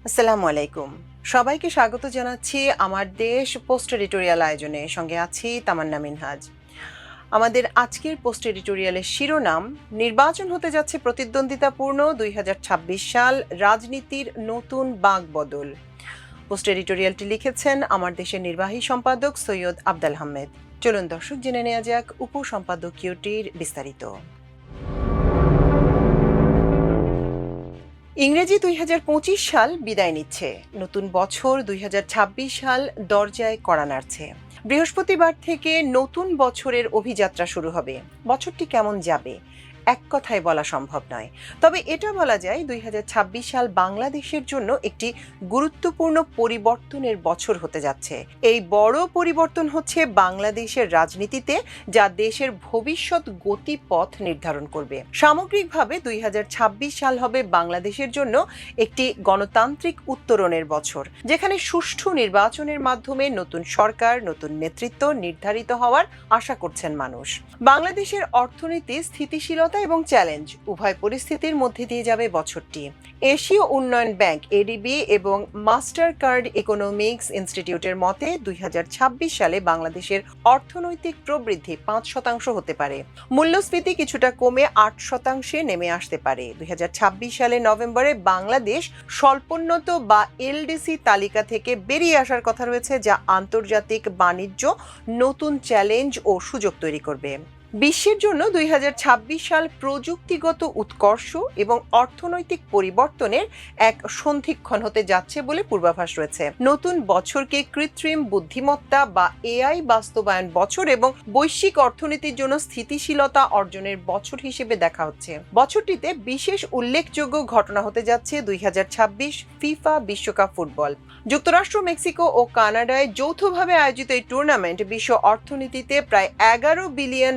আসসালামু আলাইকুম। সবাইকে স্বাগত জানাচ্ছি আমার দেশ পোস্ট এডিটোরিয়াল আয়োজনে। সঙ্গে আছি তামান্না মিনহাজ। আমাদের আজকের পোস্ট এডিটোরিয়ালের শিরোনাম নির্বাচন হতে যাচ্ছে প্রতিদ্বন্দ্বিতাপূর্ণ ২০২৬ সাল, রাজনীতির নতুন বাঁকবদল। পোস্ট এডিটোরিয়ালটি লিখেছেন আমার দেশের নির্বাহী সম্পাদক সৈয়দ আফদাল আহমেদ। চলুন দর্শক জেনে নেওয়া যাক উপসম্পাদকীয়টির বিস্তারিত। ইংরেজি ২০২৫ সাল বিদায় নিচ্ছে, নতুন বছর ২০২৬ সাল দরজায় কড়া নাড়ছে। বৃহস্পতিবার থেকে নতুন বছরের অভিযাত্রা শুরু হবে। বছরটি কেমন যাবে এক কথায় বলা সম্ভব নয়, তবে এটা বলা যায় ২০২৬ সাল বাংলাদেশের জন্য একটি গুরুত্বপূর্ণ পরিবর্তনের বছর হতে যাচ্ছে। এই বড় পরিবর্তন হচ্ছে বাংলাদেশের রাজনীতিতে, যা দেশের ভবিষ্যৎ গতিপথ নির্ধারণ করবে। সামগ্রিকভাবে ২০২৬ সাল হবে বাংলাদেশের জন্য একটি গণতান্ত্রিক উত্তরণের বছর, যেখানে সুষ্ঠু নির্বাচনের মাধ্যমে নতুন সরকার, নতুন নেতৃত্ব নির্ধারিত হওয়ার আশা করছেন মানুষ। বাংলাদেশের অর্থনীতি স্থিতিশীলতা এবং চ্যালেঞ্জ উভয় পরিস্থিতির মধ্যে দিয়ে যাবে বছরটি। এশীয় উন্নয়ন ব্যাংক এডিবি এবং মাস্টার কার্ড ইকোনমিক্স ইনস্টিটিউটের মতে ২০২৬ সালে বাংলাদেশের অর্থনৈতিক প্রবৃদ্ধি ৫% হতে পারে। মূল্যস্ফীতি কিছুটা কমে ৮%-এ নেমে আসতে পারে। ২০২৬ সালে নভেম্বরে বাংলাদেশ স্বল্পোন্নত বা এলডিসি তালিকা থেকে বেরিয়ে আসার কথা রয়েছে, যা আন্তর্জাতিক বাণিজ্য নতুন চ্যালেঞ্জ ও সুযোগ তৈরি করবে। বিশ্বের জন্য ২০২৬ সাল প্রযুক্তিগত উৎকর্ষ এবং অর্থনৈতিক পরিবর্তনের এক সন্ধিক্ষণ হতে যাচ্ছে বলে পূর্বাভাস রয়েছে। নতুন বছরকে কৃত্রিম বুদ্ধিমত্তা বা এআই বাস্তবায়ন বছর এবং বৈশ্বিক অর্থনীতির জন্য স্থিতিশীলতা অর্জনের বছর হিসেবে দেখা হচ্ছে। বছরটিতে বিশেষ উল্লেখযোগ্য ঘটনা হতে যাচ্ছে ২০২৬ ফিফা বিশ্বকাপ ফুটবল। যুক্তরাষ্ট্র, মেক্সিকো ও কানাডায় যৌথভাবে আয়োজিত এই টুর্নামেন্ট বিশ্ব অর্থনীতিতে প্রায় $11 বিলিয়ন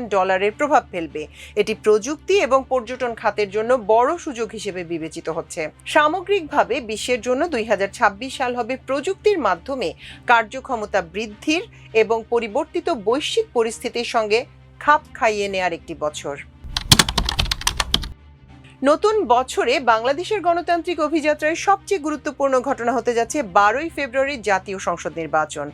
প্রভাব ফেলবে। এটি প্রযুক্তি এবং পর্যটন খাতের জন্য বড় সুযোগ হিসেবে বিবেচিত হচ্ছে। সামগ্রিকভাবে বিশ্বের জন্য ২০২৬ সাল হবে প্রযুক্তির মাধ্যমে কার্যক্ষমতা বৃদ্ধির এবং পরিবর্তিত বৈশ্বিক পরিস্থিতির সঙ্গে খাপ খাইয়ে নেয়ার একটি বছর। নতুন বছরে বাংলাদেশের গণতান্ত্রিক অভিযাত্রায় সবচেয়ে গুরুত্বপূর্ণ ঘটনা হতে যাচ্ছে ১২ই ফেব্রুয়ারি জাতীয় সংসদ নির্বাচন।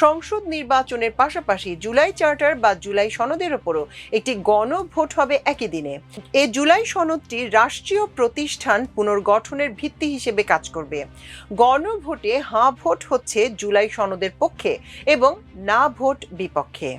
সংসদ নির্বাচনের পাশাপাশি জুলাই চার্টার বা জুলাই সনদের ওপরও একটি গণভোট হবে একই দিনে। এই জুলাই সনদটি রাষ্ট্রীয় প্রতিষ্ঠান পুনর্গঠনের ভিত্তি হিসেবে কাজ করবে। গণভোটে হাঁ ভোট হচ্ছে জুলাই সনদের পক্ষে এবং না ভোট বিপক্ষে।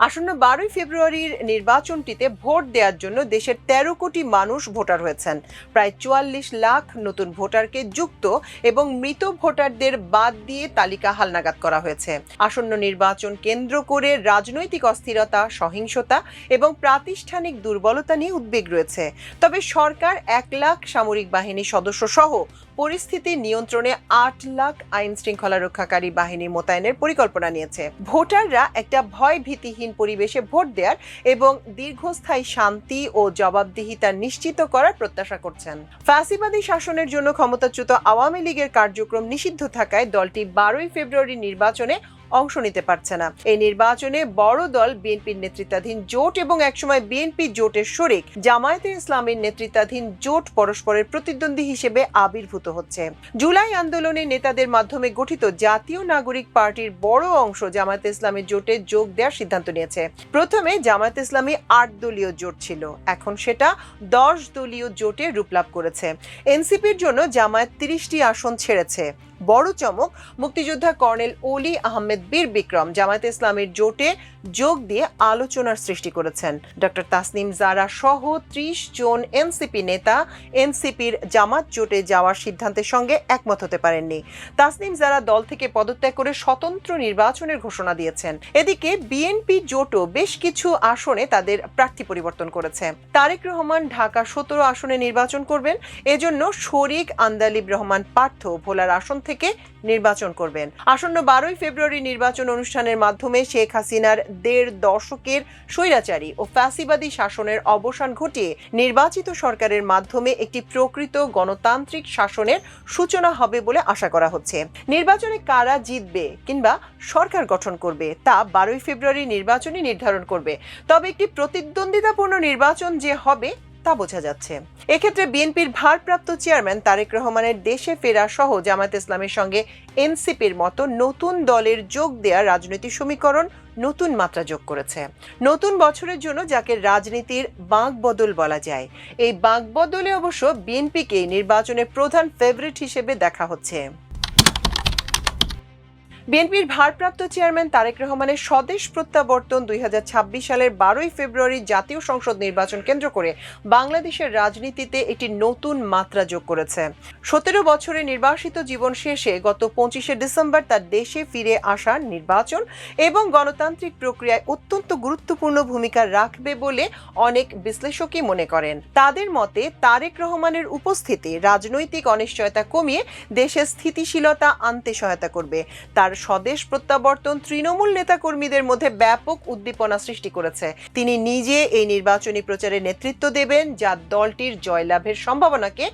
আসন্ন ১২ই ফেব্রুয়ারির নির্বাচনটিতে ভোট দেওয়ার জন্য দেশের ১৩ কোটি মানুষ ভোটার হয়েছেন। প্রায় ৪৪ লাখ নতুন ভোটারকে যুক্ত এবং মৃত ভোটারদের বাদ দিয়ে তালিকা হালনাগাদ করা হয়েছে। আসন্ন নির্বাচন কেন্দ্র করে রাজনৈতিক অস্থিরতা, সহিংসতা এবং প্রাতিষ্ঠানিক দুর্বলতা নিয়ে উদ্বেগ রয়েছে। তবে সরকার ১ লাখ সামরিক বাহিনীর সদস্য সহ পরিস্থিতি নিয়ন্ত্রণে ৮ লাখ আইন শৃঙ্খলা রক্ষাকারী বাহিনী মোতায়েনের পরিকল্পনা নিয়েছে। ভোটাররা একটা ভয় ভীতিহীন পরিবেশে ভোট দেওয়ার এবং দীর্ঘস্থায়ী শান্তি ও জবাবদিহিতা নিশ্চিত করার প্রত্যাশা করছেন। ফ্যাসিবাদী শাসনের জন্য ক্ষমতাচ্যুত আওয়ামী লীগের কার্যক্রম নিষিদ্ধ থাকায় দলটি ১২ই ফেব্রুয়ারি নির্বাচনে অংশ নিতে পারছে না। এই নির্বাচনে বড় দল বিএনপির নেতৃত্বাধীন জোট এবং একসময় বিএনপি জোটের শরিক জামায়াতে ইসলামীর নেতৃত্বাধীন জোট পরস্পরের প্রতিদ্বন্দ্বী হিসেবে আবির্ভূত হচ্ছে। জুলাই আন্দোলনের নেতাদের মাধ্যমে গঠিত জাতীয় নাগরিক পার্টির বড় অংশ জামায়াতে ইসলামীর জোটে যোগ দেওয়ার সিদ্ধান্ত নিয়েছে। প্রথমে জামায়াতে ইসলামী ৮ দলীয় জোট ছিল, এখন সেটা ১০ দলীয় জোটে রূপ লাভ করেছে। এনসিপির জন্য জামায়াত ৩০টি আসন ছেড়েছে। বড় চমক, মুক্তিযোদ্ধা কর্নেল অলি আহমেদ বীর বিক্রম জামায়াতে ইসলামীর জোটে যোগ দিয়ে আলোচনার সৃষ্টি করেছেন। ডক্টর তাসনিম জারা সহ ৩০ জন এনসিপি নেতা এনসিপির জামাত জোটে যাওয়ার সিদ্ধান্তের সঙ্গে একমত হতে পারেননি। তাসনিম জারা দল থেকে পদত্যাগ করে স্বতন্ত্র নির্বাচনের ঘোষণা দিয়েছেন। এদিকে বিএনপি জোটও বেশ কিছু আসনে তাদের প্রার্থী পরিবর্তন করেছে। তারেক রহমান ঢাকা ১৭ আসনে নির্বাচন করবেন। এজন্য শরীক আন্দালিব রহমান পার্থ ভোলার আসন থেকে নির্বাচন করবেন। আসন্ন ১২ই ফেব্রুয়ারি নির্বাচন অনুষ্ঠানের মাধ্যমে শেখ হাসিনার ১.৫ দশকের স্বৈরাচারী ও ফ্যাসিবাদী শাসনের অবসান ঘটিয়ে নির্বাচিত সরকারের মাধ্যমে একটি প্রকৃত গণতান্ত্রিক শাসনের সূচনা হবে বলে আশা করা হচ্ছে। নির্বাচনে কারা জিতবে কিংবা সরকার গঠন করবে তা ১২ই ফেব্রুয়ারি নির্বাচনই নির্ধারণ করবে। তবে একটি প্রতিদ্বন্দ্বিতাপূর্ণ নির্বাচন যে হবে তা বোঝা যাচ্ছে। এক্ষেত্রে বিএনপির ভারপ্রাপ্ত চেয়ারম্যান তারেক রহমানের দেশে ফেরা সহ জামায়াতে ইসলামের সঙ্গে এনসিপির মতো নতুন দলের যোগ দেয়া রাজনৈতিক সমীকরণ নতুন মাত্রা যোগ করেছে। নতুন বছরের জন্য যাকে রাজনীতির বাঁকবদল বলা যায়, এই বাঁকবদলে অবশ্য বিএনপিকে নির্বাচনের প্রধান ফেভারিট হিসেবে দেখা হচ্ছে। বিএনপির ভারপ্রাপ্ত চেয়ারম্যান তারেক রহমানের স্বদেশ প্রত্যাবর্তন 2026 সালের 12 ফেব্রুয়ারি জাতীয় সংসদ নির্বাচন কেন্দ্র করে বাংলাদেশের রাজনীতিতে একটি নতুন মাত্রা যোগ করেছে। 17 বছরের নির্বাসিত জীবন শেষে গত 25 ডিসেম্বর তার দেশে ফিরে আসার নির্বাচন এবং গণতান্ত্রিক প্রক্রিয়ায় অত্যন্ত গুরুত্বপূর্ণ ভূমিকা রাখবে বলে অনেক বিশ্লেষকই মনে করেন। তাদের মতে তারেক রহমানের উপস্থিতি রাজনৈতিক অনিশ্চয়তা কমিয়ে দেশে স্থিতিশীলতা আনতে সহায়তা করবে। তার স্বদেশ প্রত্যাবর্তন তৃণমূল নেতাকর্মীদের মধ্যে ব্যাপক উদ্দীপনা সৃষ্টি করেছে। তিনি নিজে এই নির্বাচনী প্রচারে নেতৃত্ব দেবেন, যা দলটির জয়লাভের সম্ভাবনাকে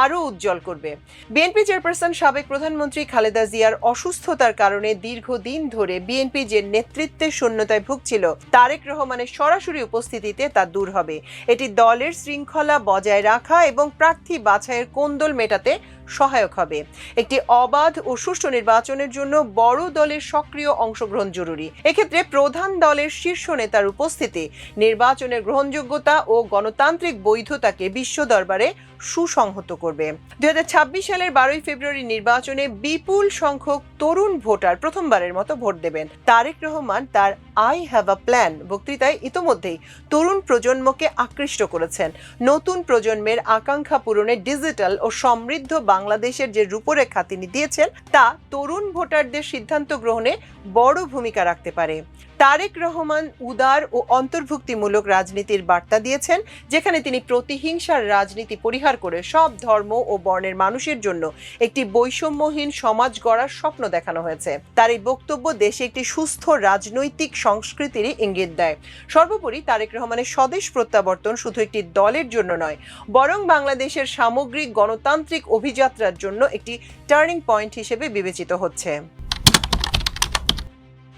আরও উজ্জ্বল করবে। বিএনপি চেয়ারপারসন সাবেক প্রধানমন্ত্রী খালেদা জিয়ার অসুস্থতার কারণে দীর্ঘদিন ধরে বিএনপি যে নেতৃত্বের শূন্যতায় ভুগছিল, তারেক রহমানের সরাসরি উপস্থিতিতে তা দূর হবে। এটি দলের শৃঙ্খলা বজায় রাখা এবং প্রার্থী বাছাইয়ের কোন্দল মেটাতে সহায়ক হবে। একটি অবাধ ও সুষ্ঠু নির্বাচনের জন্য বড় দলের সক্রিয় অংশগ্রহণ জরুরি। এক্ষেত্রে প্রধান দলের শীর্ষ নেতার উপস্থিতি নির্বাচনের গ্রহণযোগ্যতা ও গণতান্ত্রিক বৈধতাকে বিশ্ব দরবারে সুসংহত করবে। 2026 সালের 12 ফেব্রুয়ারি নির্বাচনে বিপুল সংখ্যক তরুণ ভোটার প্রথমবারের মতো ভোট দেবেন। তারেক রহমান তার আই হ্যাভ আ প্ল্যান বক্তৃতায় ইতোমধ্যেই তরুণ প্রজন্মকে আকৃষ্ট করেছেন। নতুন প্রজন্মের আকাঙ্ক্ষা পূরণে ডিজিটাল ও সমৃদ্ধ বাংলাদেশের যে রূপরেখা তিনি দিয়েছেন, তা তরুণ ভোটারদের সিদ্ধান্ত গ্রহণে বড় ভূমিকা রাখতে পারে। তারেক রহমান উদার ও অন্তর্ভুক্তিমূলক রাজনীতির বার্তা দিয়েছেন, যেখানে তিনি প্রতিহিংসার রাজনীতি পরিহার করে সব ধর্ম ও বর্ণের মানুষের জন্য একটি বৈষম্যহীন সমাজ গড়ার স্বপ্ন দেখানো হয়েছে। তার এই বক্তব্য দেশে একটি সুস্থ রাজনৈতিক সংস্কৃতিরই ইঙ্গিত দেয়। সর্বোপরি তারেক রহমানের স্বদেশ প্রত্যাবর্তন শুধু একটি দলের জন্য নয়, বরং বাংলাদেশের সামগ্রিক গণতান্ত্রিক অভিযাত্রার জন্য একটি টার্নিং পয়েন্ট হিসেবে বিবেচিত হচ্ছে।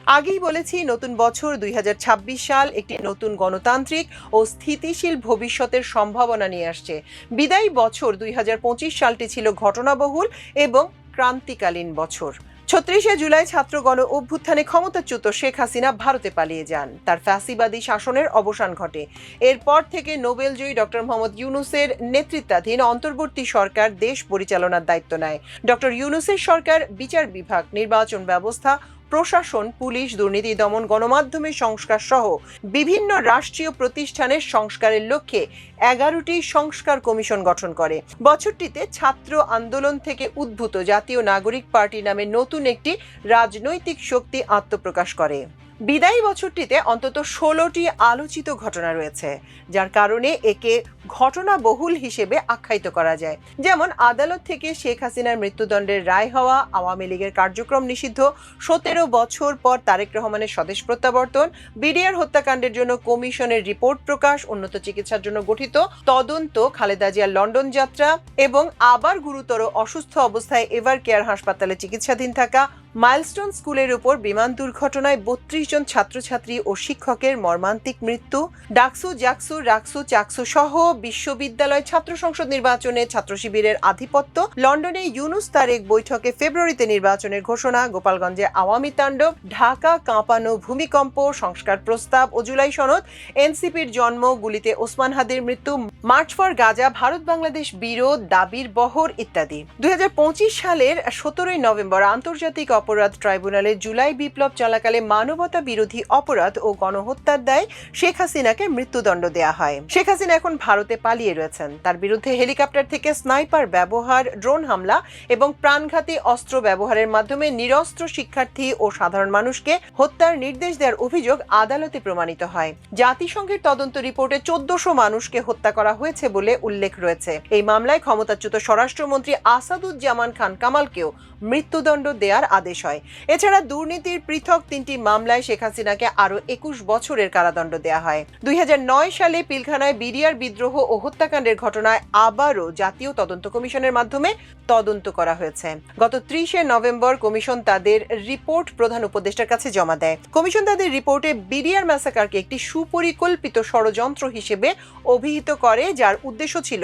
আগেই বলেছি, নতুন বছর 2026 সাল একটি নতুন গণতান্ত্রিক ও স্থিতিশীল ভবিষ্যতের সম্ভাবনা নিয়ে আসছে। বিদায়ী বছর 2025 সালটি ছিল ঘটনাবহুল এবং ক্রান্তিকালীন বছর। 36 জুলাই ছাত্র গণ অভ্যুত্থানে ক্ষমতাচ্যুত শেখ হাসিনা ভারতে পালিয়ে যান। তার ফ্যাসিবাদী শাসনের অবসান ঘটে। এরপর থেকে নোবেলজয়ী ডক্টর মোহাম্মদ ইউনূসের নেতৃত্বাধীন অন্তর্বর্তী সরকার দেশ পরিচালনার দায়িত্ব নেয়। ডক্টর ইউনূসের সরকার বিচার বিভাগ, নির্বাচন ব্যবস্থা, প্রশাসন, পুলিশ, দুর্নীতি দমন, গণমাধ্যমের সংস্কার সহ বিভিন্ন রাষ্ট্রীয় প্রতিষ্ঠানের সংস্কারের লক্ষ্যে 11টি সংস্কার কমিশন গঠন করে। বছরটিতে ছাত্র আন্দোলন থেকে উদ্ভূত জাতীয় নাগরিক পার্টি নামে নতুন একটি রাজনৈতিক শক্তি আত্মপ্রকাশ করে। বিদায়ী বছরটিতে অন্তত 16টি আলোচিত ঘটনা রয়েছে, যার কারণে একে ঘটনাবহুল হিসেবে আখ্যায়িত করা যায়। যেমন আদালত থেকে শেখ হাসিনার মৃত্যুদণ্ডের রায় হওয়া, আওয়ামী লীগের কার্যক্রম নিষিদ্ধ, 17 বছর পর তারেক রহমানের স্বদেশ প্রত্যাবর্তন, বিডিআর হত্যাকাণ্ডের জন্য কমিশনের রিপোর্ট প্রকাশ, উন্নত চিকিৎসার জন্য গঠিত তদন্ত, খালেদা জিয়ার লন্ডন যাত্রা এবং আবার গুরুতর অসুস্থ অবস্থায় এভার কেয়ার হাসপাতালে চিকিৎসাধীন থাকা, মাইলস্টোন স্কুলের উপর বিমান দুর্ঘটনায় 32 জন ছাত্রছাত্রী ও শিক্ষকের মর্মান্তিক মৃত্যু, ডাকসু, জাকসু, রাকসু, চাকসু সহ বিশ্ববিদ্যালয় ছাত্র সংসদ নির্বাচনে ছাত্র শিবিরের আধিপত্য, লন্ডনে ইউনূস তারেক বৈঠকে ফেব্রুয়ারিতে নির্বাচনের ঘোষণা, গোপালগঞ্জে আওয়ামী তাণ্ডব, ঢাকা কাঁপানো ভূমিকম্প, সংস্কার প্রস্তাব ও জুলাই সনদ, এনসিপির জন্ম, গুলিতে ওসমান হাদির মৃত্যু, March for Gaza, Bharat Bangladesh বিরোধ, দাবির বহর ইত্যাদি। 2025 সালের 17 নভেম্বর আন্তর্জাতিক অপরাধ ট্রাইব্যুনালে জুলাই বিপ্লব চলাকালে মানবতা বিরোধী অপরাধ ও গণহত্যার দায়ে শেখ হাসিনাকে মৃত্যুদণ্ড দেয়া হয়। শেখ হাসিনা এখন ভারতে পালিয়ে রয়েছেন। তার বিরুদ্ধে হেলিকপ্টার থেকে স্নাইপার ব্যবহার, ড্রোন হামলা এবং প্রাণঘাতী অস্ত্র ব্যবহারের মাধ্যমে নিরস্ত্র শিক্ষার্থী ও সাধারণ মানুষকে হত্যার নির্দেশ দেওয়ার অভিযোগ আদালতে প্রমাণিত হয়। জাতিসংঘের তদন্ত রিপোর্টে 1400 মানুষকে হত্যা করা হয়েছে বলে উল্লেখ রয়েছে। এই মামলায় ক্ষমতাচ্যুত স্বরাষ্ট্রমন্ত্রী আসাদুজ্জামান খান কামালকেও মৃত্যুদণ্ড দেওয়ার আদেশ আদেশ হয়। এছাড়া দুর্নীতির পৃথক 3টি মামলায় শেখ হাসিনাকে আরও 21 বছরের কারাদণ্ড দেওয়া হয়। 2009 সালে পিলখানায় বিডিআর বিদ্রোহ ও হত্যাকাণ্ডের ঘটনায় আবারও জাতীয় তদন্ত কমিশনের মাধ্যমে তদন্ত করা হয়েছে। গত 30 নভেম্বর কমিশন তাদের রিপোর্ট প্রধান উপদেষ্টার কাছে জমা দেয়। কমিশন তাদের রিপোর্টে বিডিআর ম্যাসাকারকে একটি সুপরিকল্পিত ষড়যন্ত্র হিসেবে অভিহিত করে, যার উদ্দেশ্য ছিল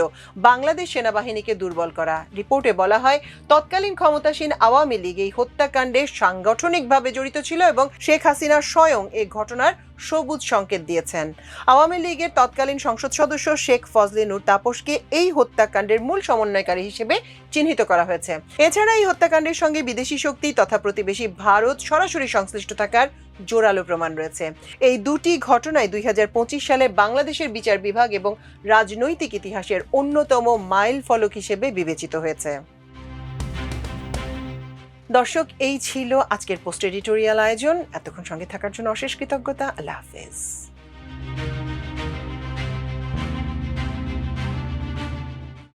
বাংলাদেশ সেনাবাহিনীকে দুর্বল করা। রিপোর্টে বলা হয়, তৎকালীন ক্ষমতাসীন আওয়ামী লীগ এই হত্যাকাণ্ডে সাংগঠনিকভাবে জড়িত ছিল এবং শেখ হাসিনা স্বয়ং এই ঘটনার সবুজ সংকেত দিয়েছেন। আওয়ামী লীগের তৎকালীন সংসদ সদস্য শেখ ফজলে নূর তাপসকে এই হত্যাকাণ্ডের মূল সমন্বয়কারী হিসেবে চিহ্নিত করা হয়েছে। এছাড়া এই হত্যাকাণ্ডের সঙ্গে বিদেশি শক্তি তথা প্রতিবেশী ভারত সরাসরি সংশ্লিষ্ট থাকার জোরালো প্রমাণ রয়েছে। এই দুটি ঘটনায় 2025 সালে বাংলাদেশের বিচার বিভাগ এবং রাজনৈতিক ইতিহাসের অন্যতম মাইল ফলক হিসেবে বিবেচিত হয়েছে। দর্শক, এই ছিল আজকের পোস্ট এডিটোরিয়াল আয়োজন। এতক্ষণ সঙ্গে থাকার জন্য অশেষ কৃতজ্ঞতা। আল্লাহ হাফেজ।